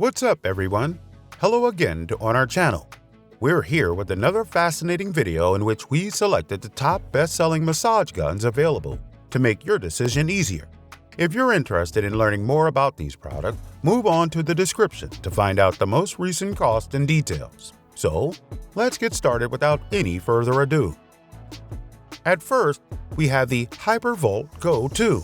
What's up, everyone? Hello again on our channel. We're here with another fascinating video in which we selected the top best-selling massage guns available to make your decision easier. If you're interested in learning more about these products, move on to the description to find out the most recent costs and details. So, let's get started without any further ado. At first, we have the Hypervolt Go 2.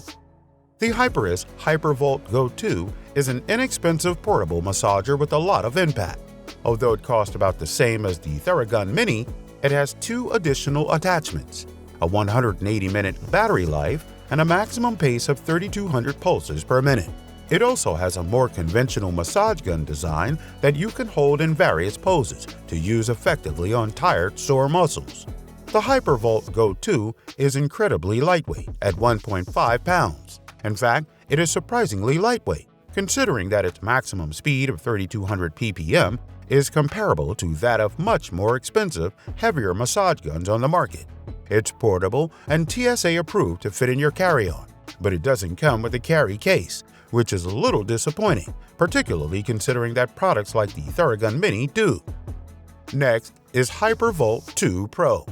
The Hyperice Hypervolt Go 2 is an inexpensive portable massager with a lot of impact. Although it costs about the same as the Theragun Mini, it has two additional attachments, a 180-minute battery life and a maximum pace of 3,200 pulses per minute. It also has a more conventional massage gun design that you can hold in various poses to use effectively on tired, sore muscles. The Hypervolt Go 2 is incredibly lightweight at 1.5 pounds. In fact, it is surprisingly lightweight, considering that its maximum speed of 3,200 ppm is comparable to that of much more expensive, heavier massage guns on the market. It's portable and TSA approved to fit in your carry-on, but it doesn't come with a carry case, which is a little disappointing, particularly considering that products like the Theragun Mini do. Next is Hypervolt 2 Pro.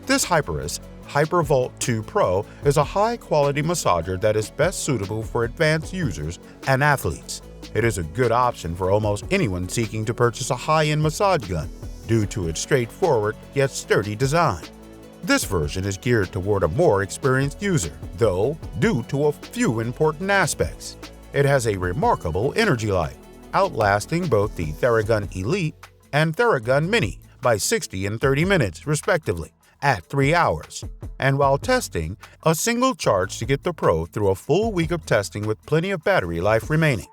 This Hyperice Hypervolt 2 Pro is a high-quality massager that is best suitable for advanced users and athletes. It is a good option for almost anyone seeking to purchase a high-end massage gun due to its straightforward yet sturdy design. This version is geared toward a more experienced user, though, due to a few important aspects. It has a remarkable energy life, outlasting both the Theragun Elite and Theragun Mini by 60 and 30 minutes, respectively, at 3 hours. And while testing, a single charge to get the Pro through a full week of testing with plenty of battery life remaining.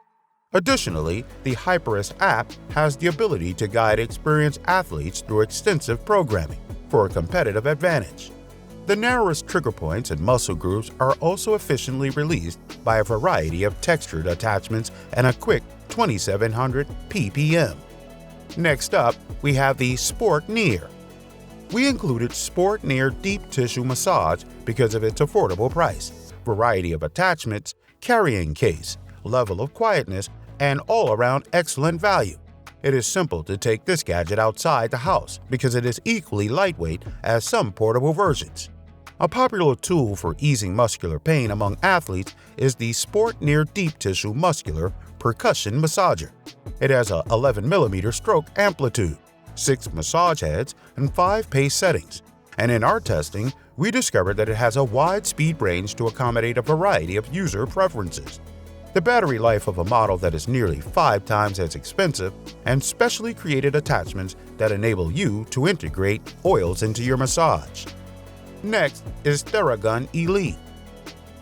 Additionally, the Hyperice app has the ability to guide experienced athletes through extensive programming for a competitive advantage. The narrowest trigger points and muscle groups are also efficiently released by a variety of textured attachments and a quick 2,700 ppm. Next up, we have the Sportneer. We included Sportneer Deep Tissue Massage because of its affordable price, variety of attachments, carrying case, level of quietness, and all-around excellent value. It is simple to take this gadget outside the house because it is equally lightweight as some portable versions. A popular tool for easing muscular pain among athletes is the Sportneer Deep Tissue Muscular Percussion Massager. It has a 11mm stroke amplitude, 6 massage heads, and 5 pace settings. And in our testing, we discovered that it has a wide speed range to accommodate a variety of user preferences. The battery life of a model that is nearly 5 times as expensive, and specially created attachments that enable you to integrate oils into your massage. Next is Theragun Elite.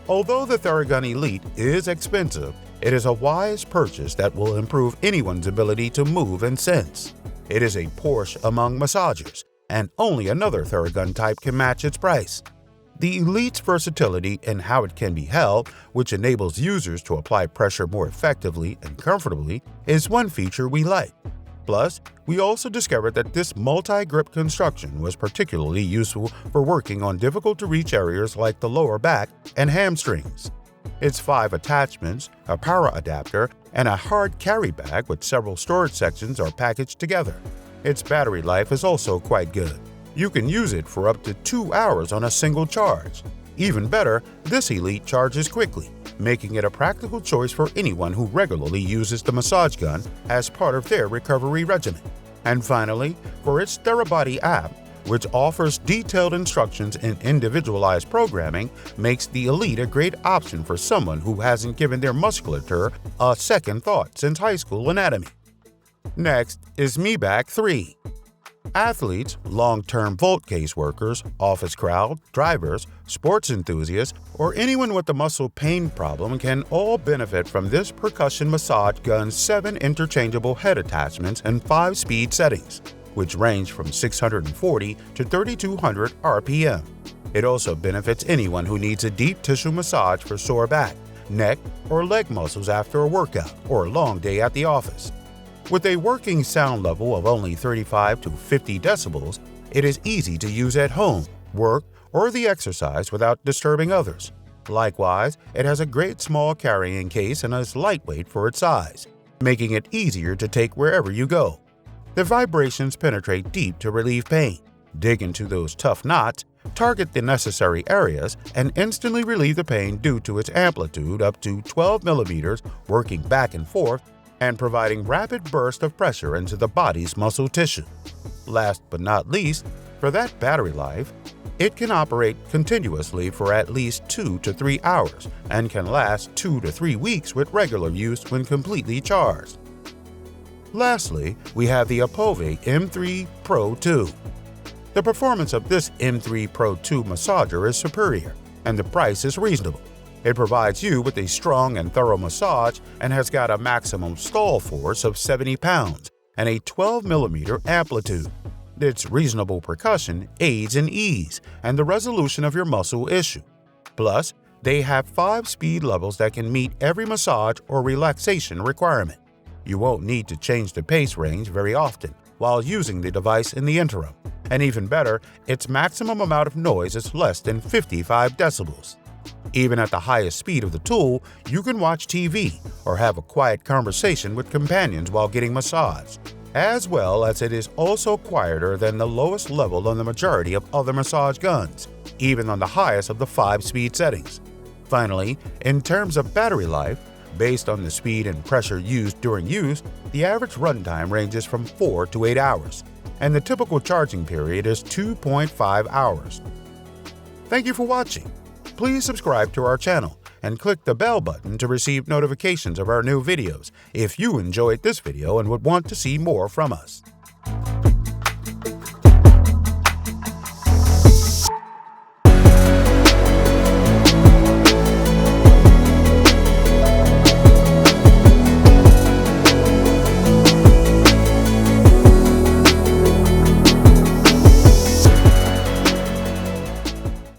Although the Theragun Elite is expensive, it is a wise purchase that will improve anyone's ability to move and sense. It is a Porsche among massagers, and only another Theragun type can match its price. The Elite's versatility in how it can be held, which enables users to apply pressure more effectively and comfortably, is one feature we like. Plus, we also discovered that this multi-grip construction was particularly useful for working on difficult-to-reach areas like the lower back and hamstrings. Its 5 attachments, a power adapter, and a hard carry bag with several storage sections are packaged together. Its battery life is also quite good. You can use it for up to 2 hours on a single charge. Even better, this Elite charges quickly, making it a practical choice for anyone who regularly uses the massage gun as part of their recovery regimen. And finally, for its TheraBody app, which offers detailed instructions and individualized programming, makes the Elite a great option for someone who hasn't given their musculature a second thought since high school anatomy. Next is Mebak 3. Athletes, long-term Volt case workers, office crowd, drivers, sports enthusiasts, or anyone with a muscle pain problem can all benefit from this percussion massage gun's 7 interchangeable head attachments and 5 speed settings, which range from 640 to 3,200 RPM. It also benefits anyone who needs a deep tissue massage for sore back, neck, or leg muscles after a workout or a long day at the office. With a working sound level of only 35 to 50 decibels, it is easy to use at home, work, or the exercise without disturbing others. Likewise, it has a great small carrying case and is lightweight for its size. making it easier to take wherever you go. The vibrations penetrate deep to relieve pain, dig into those tough knots, target the necessary areas, and instantly relieve the pain due to its amplitude up to 12 millimeters, working back and forth and providing rapid burst of pressure into the body's muscle tissue. Last but not least, for that battery life, it can operate continuously for at least 2 to 3 hours and can last 2 to 3 weeks with regular use when completely charged. Lastly, we have the Opove M3 Pro 2. The performance of this M3 Pro 2 massager is superior, and the price is reasonable. It provides you with a strong and thorough massage and has got a maximum stall force of 70 pounds and a 12 millimeter amplitude. Its reasonable percussion aids in ease and the resolution of your muscle issue. Plus, they have 5 speed levels that can meet every massage or relaxation requirement. You won't need to change the pace range very often while using the device in the interim. And even better, its maximum amount of noise is less than 55 decibels. Even at the highest speed of the tool, you can watch TV or have a quiet conversation with companions while getting massaged, as well as it is also quieter than the lowest level on the majority of other massage guns, even on the highest of the 5-speed settings. Finally, in terms of battery life, based on the speed and pressure used during use, the average runtime ranges from 4 to 8 hours, and the typical charging period is 2.5 hours. Thank you for watching. Please subscribe to our channel and click the bell button to receive notifications of our new videos if you enjoyed this video and would want to see more from us.